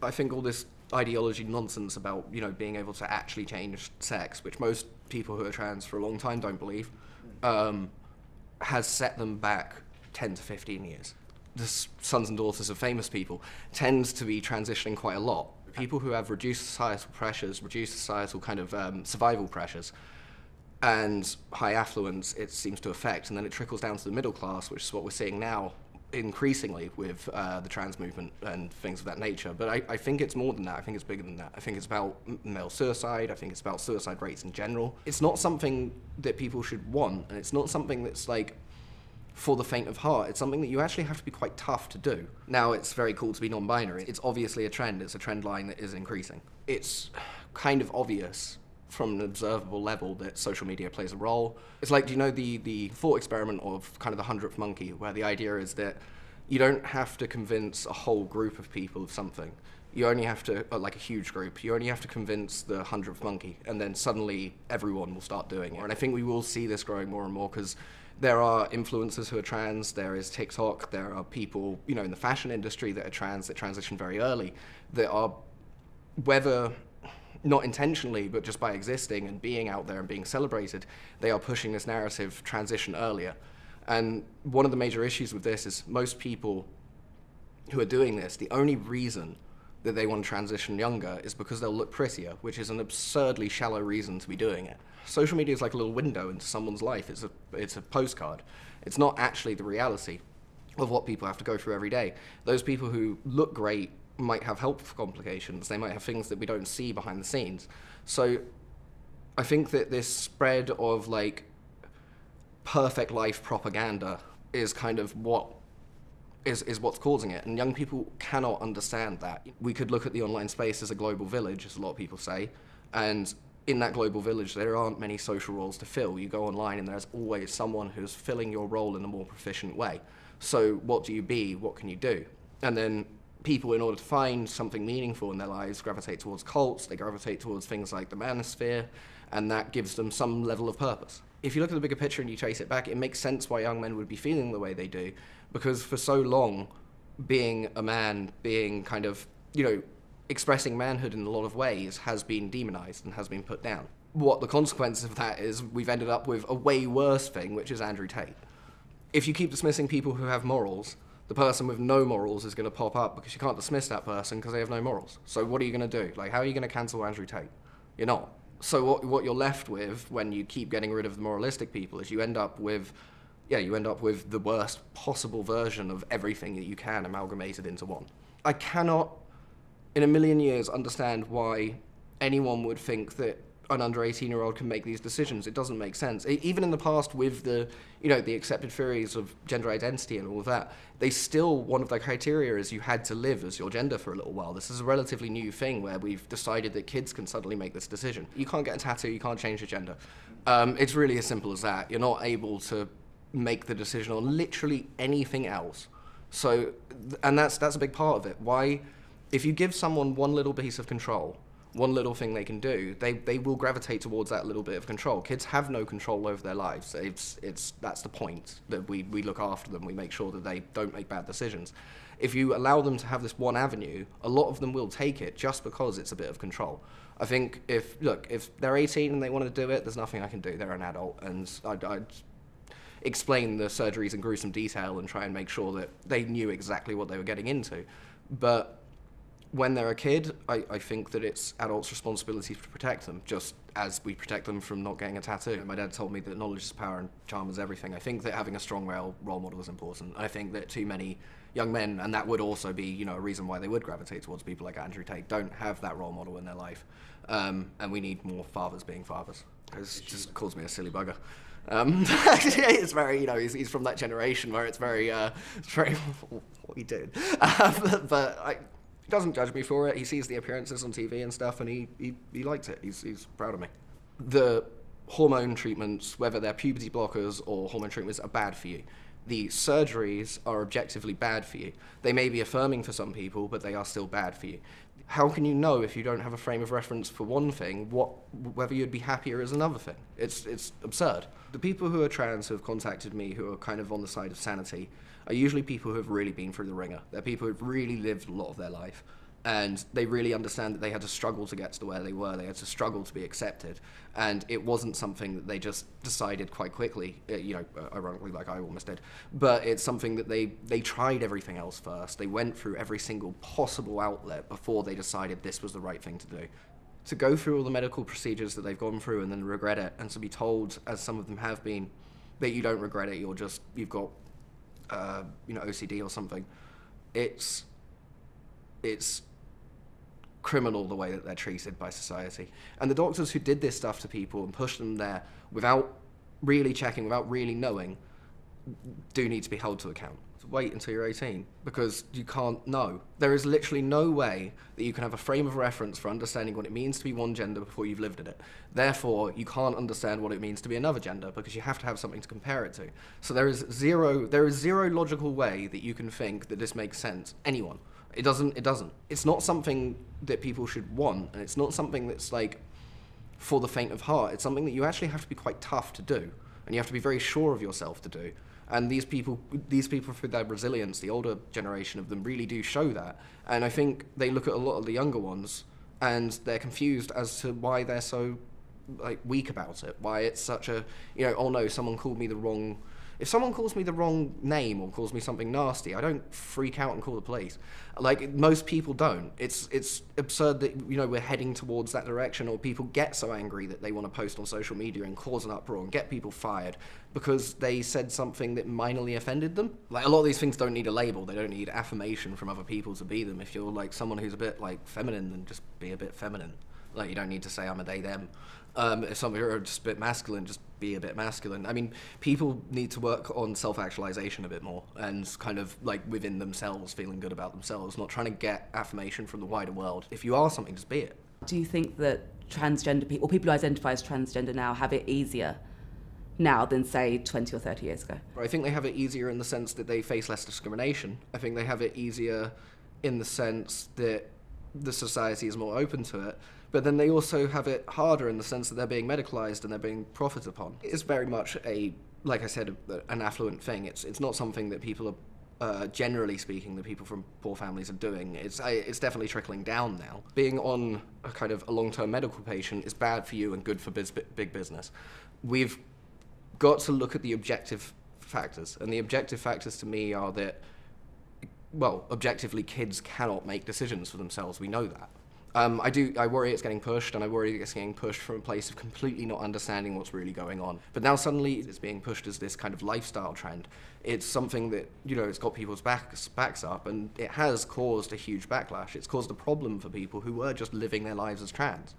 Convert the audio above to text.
I think all this ideology nonsense about, being able to actually change sex, which most people who are trans for a long time don't believe, has set them back 10 to 15 years. The sons and daughters of famous people tend to be transitioning quite a lot. People who have reduced societal pressures, reduced societal kind of survival pressures, and high affluence, it seems to affect, and then it trickles down to the middle class, which is what we're seeing now increasingly with the trans movement and things of that nature. But I think it's more than that. I think it's bigger than that. I think it's about male suicide. I think it's about suicide rates in general. It's not something that people should want, and it's not something that's like for the faint of heart. It's something that you actually have to be quite tough to do. Now, it's very cool to be non-binary. It's obviously a trend. It's a trend line that is increasing. It's kind of obvious from an observable level that social media plays a role. It's like, do you know the thought experiment of kind of the 100th monkey, where the idea is that you don't have to convince a whole group of people of something. You only have to, like a huge group, you only have to convince the 100th monkey, and then suddenly everyone will start doing it. And I think we will see this growing more and more, because there are influencers who are trans, there is TikTok, there are people, in the fashion industry that are trans, that transition very early, that are, whether not intentionally, but just by existing and being out there and being celebrated, they are pushing this narrative transition earlier. And one of the major issues with this is most people who are doing this, the only reason that they want to transition younger is because they'll look prettier, which is an absurdly shallow reason to be doing it. Social media is like a little window into someone's life. It's a postcard. It's not actually the reality of what people have to go through every day. Those people who look great might have health complications. They might have things that we don't see behind the scenes. So I think that this spread of like perfect life propaganda is kind of what is what's causing it, and young people cannot understand that. We could look at the online space as a global village, as a lot of people say, and in that global village there aren't many social roles to fill. You go online and there's always someone who's filling your role in a more proficient way. So what do you be? What can you do? And then people, in order to find something meaningful in their lives, gravitate towards cults, they gravitate towards things like the manosphere, and that gives them some level of purpose. If you look at the bigger picture and you trace it back, it makes sense why young men would be feeling the way they do, because for so long, being a man, being kind of, expressing manhood in a lot of ways has been demonized and has been put down. What the consequence of that is, we've ended up with a way worse thing, which is Andrew Tate. If you keep dismissing people who have morals, the person with no morals is going to pop up, because you can't dismiss that person because they have no morals. So what are you going to do? Like, how are you going to cancel Andrew Tate? You're not. So what you're left with when you keep getting rid of the moralistic people is you end up with the worst possible version of everything that you can amalgamated into one. I cannot, in a million years, understand why anyone would think that an under 18-year-old can make these decisions. It doesn't make sense. Even in the past with the accepted theories of gender identity and all of that, one of the criteria is you had to live as your gender for a little while. This is a relatively new thing where we've decided that kids can suddenly make this decision. You can't get a tattoo, you can't change your gender. It's really as simple as that. You're not able to make the decision on literally anything else. So, and that's a big part of it. Why, if you give someone one little piece of control, one little thing they can do, they will gravitate towards that little bit of control. Kids have no control over their lives. That's the point, that we look after them. We make sure that they don't make bad decisions. If you allow them to have this one avenue, a lot of them will take it just because it's a bit of control. I think if they're 18 and they want to do it, there's nothing I can do. They're an adult, and I'd explain the surgeries in gruesome detail and try and make sure that they knew exactly what they were getting into. But when they're a kid, I think that it's adults' responsibility to protect them, just as we protect them from not getting a tattoo. My dad told me that knowledge is power and charm is everything. I think that having a strong role model is important. I think that too many young men, and that would also be a reason why they would gravitate towards people like Andrew Tate, don't have that role model in their life. And we need more fathers being fathers. It just calls me a silly bugger. It's very, he's from that generation where it's very what he did. But he doesn't judge me for it. He sees the appearances on TV and stuff, and he likes it. He's proud of me. The hormone treatments, whether they're puberty blockers or hormone treatments, are bad for you. The surgeries are objectively bad for you. They may be affirming for some people, but they are still bad for you. How can you know, if you don't have a frame of reference for one thing, whether you'd be happier as another thing? It's absurd. The people who are trans who have contacted me, who are kind of on the side of sanity, are usually people who have really been through the ringer. They're people who've really lived a lot of their life. And they really understand that they had to struggle to get to where they were. They had to struggle to be accepted. And it wasn't something that they just decided quite quickly, ironically, like I almost did. But it's something that they tried everything else first. They went through every single possible outlet before they decided this was the right thing to do. To go through all the medical procedures that they've gone through and then regret it, and to be told, as some of them have been, that you don't regret it, you've got OCD or something. It's criminal the way that they're treated by society. And the doctors who did this stuff to people and pushed them there without really checking, without really knowing, do need to be held to account. Wait until you're 18, because you can't know. There is literally no way that you can have a frame of reference for understanding what it means to be one gender before you've lived in it. Therefore, you can't understand what it means to be another gender, because you have to have something to compare it to. So there is zero logical way that you can think that this makes sense. Anyone. It doesn't. It's not something that people should want, and it's not something that's like for the faint of heart. It's something that you actually have to be quite tough to do, and you have to be very sure of yourself to do. And these people through their resilience, the older generation of them, really do show that. And I think they look at a lot of the younger ones, and they're confused as to why they're so weak about it. Why it's such a oh no, someone called me the wrong. If someone calls me the wrong name or calls me something nasty, I don't freak out and call the police. Like, most people don't. It's absurd that, we're heading towards that direction, or people get so angry that they want to post on social media and cause an uproar and get people fired because they said something that minorly offended them. Like, a lot of these things don't need a label. They don't need affirmation from other people to be them. If you're like someone who's a bit feminine, then just be a bit feminine. Like, you don't need to say I'm a they, them. If some of you are just a bit masculine, just be a bit masculine. I mean, people need to work on self-actualization a bit more, and kind of within themselves, feeling good about themselves, not trying to get affirmation from the wider world. If you are something, just be it. Do you think that transgender people, or people who identify as transgender now, have it easier now than, say, 20 or 30 years ago? I think they have it easier in the sense that they face less discrimination. I think they have it easier in the sense that the society is more open to it. But then they also have it harder in the sense that they're being medicalized and they're being profited upon. It's very much like I said, an affluent thing. It's not something that people are, generally speaking, that people from poor families are doing. It's definitely trickling down now. Being on a long-term medical patient is bad for you and good for big business. We've got to look at the objective factors, and the objective factors to me are that, objectively, kids cannot make decisions for themselves. We know that. I worry it's getting pushed, and I worry it's getting pushed from a place of completely not understanding what's really going on. But now suddenly it's being pushed as this kind of lifestyle trend. It's something that, it's got people's backs up, and it has caused a huge backlash. It's caused a problem for people who were just living their lives as trans.